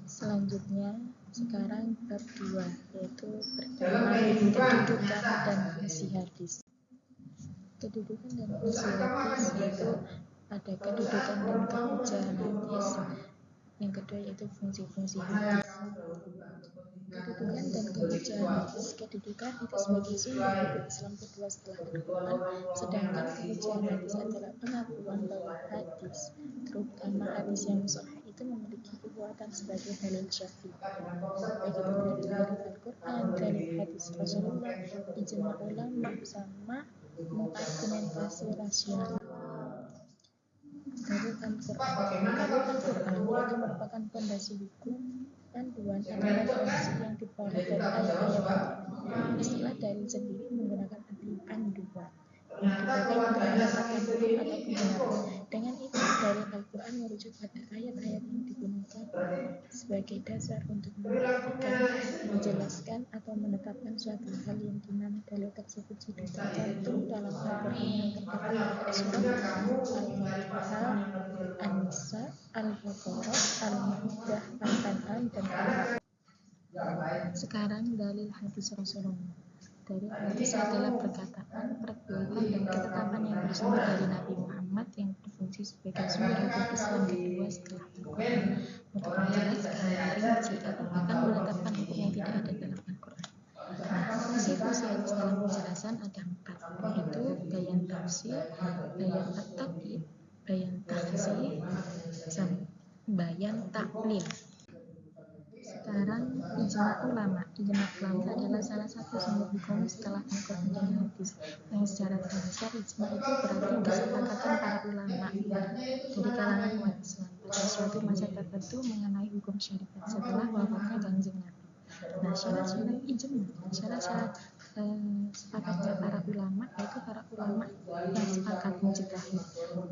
Selanjutnya, sekarang bab 2, yaitu bertema kedudukan dan fungsi hadis. Kedudukan dan fungsi hadis yaitu ada kedudukan dan kehujahan hadis. Yang kedua yaitu fungsi-fungsi hadis. Kedudukan dan kehujahan hadis. Kedudukan itu sebagai sumber hidup Islam kedua setelah Al-Quran, sedangkan kehujahan hadis adalah pengakuan bahwa hadis, terutama hadis yang sahih, itu memiliki kekuatan sebagai dalil syar'i, baik itu dari dalil Al-Quran, dalil hadis Rasulullah, ijma ulama, sama mengargumentasi rasional. Dalil Al-Quran itu merupakan fondasi hukum, panduan atau referensi yang diperoleh dari ayat-ayat Quran. Istilah dalil sendiri menggunakan arti panduan yang dipakai untuk menetapkan hukum atau kebenaran. Dengan itu, dalil Al-Quran merujuk pada ayat-ayat yang digunakan sebagai dasar untuk membuktikan, menjelaskan, atau menetapkan suatu hal yang dimana dalil tersebut sudah tercantum dalam Al-Quran yang terdapat pada surat Al-Fatihah, An-Nisa, Al-Baqarah, Al-Ma'idah, Al-An'am, dan Al-Ma'arij. Sekarang dalil hadis Rasulullah. Dalil hadis adalah perkataan, perbuatan, dan ketetapan yang bersumber dari Nabi Muhammad yang berfungsi sebagai sumber hukum Islam kedua setelah Al-Quran untuk menjelaskan, merinci, atau bahkan menetapkan hukum yang tidak ada dalam Al-Quran. Fungsi-fungsi hadis dalam penjelasan ada 4, yaitu bayan tafsir, bayan at-taqyid, bayan takhsir, sama bayan taklil. Sekarang ijma ulama. Ijma ulama adalah salah satu sumber hukum setelah Al-Quran dan hadis, yang secara dasar ijma itu berarti kesepakatan para ulama dari kalangan umat Islam pada suatu masa tertentu mengenai hukum syariat setelah wafatnya Kanjeng Nabi. Nah, syarat-syarat ijma, syarat-syarat sepakatnya para ulama, yaitu para ulama yang sepakat mujtahid.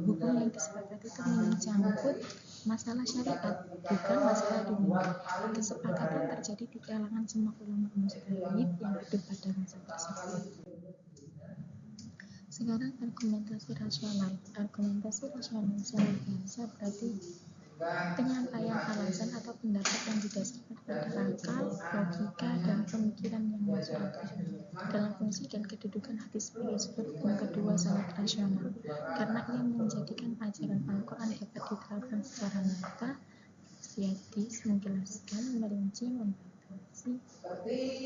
Hukum yang disepakati itu menyangkut masalah syariat, bukan masalah dunia. Kesepakatan terjadi di kalangan semua ulama mujtahid yang hidup pada masa tersebut. Sekarang argumentasi rasional. Argumentasi rasional secara bahasa berarti penyampaian alasan atau pendapat yang didasarkan pada akal, logika, dan pemikiran yang masuk akal. Dalam fungsi dan kedudukan hadis sebagai sumber hukum kedua sangat rasional, karena ia menjadikan ajaran Al-Quran dapat diterapkan secara nyata. Hadis menjelaskan, merinci, membatasi,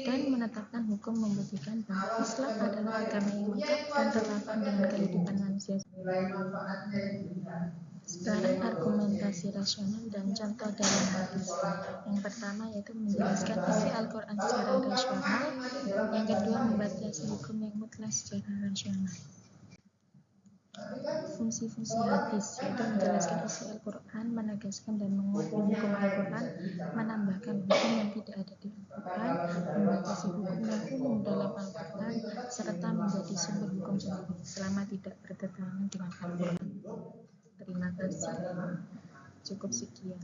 dan menetapkan hukum, membuktikan bahwa Islam adalah agama yang lengkap dan relevan dengan kehidupan manusia. Sekarang argumentasi rasional dan contoh dalam hadis. Yang pertama yaitu menjelaskan isi Al-Quran secara rasional. Yang kedua membatasi hukum yang mutlak secara rasional. Fungsi-fungsi hadis yaitu menjelaskan isi Al-Quran, menegaskan dan menguatkan hukum Al-Quran, menambahkan hukum yang tidak ada di Al-Quran, membatasi hukum yang umum dalam Al-Quran, serta menjadi sumber hukum sendiri selama tidak bertentangan dengan Al-Quran. Terima kasih. Cukup sekian.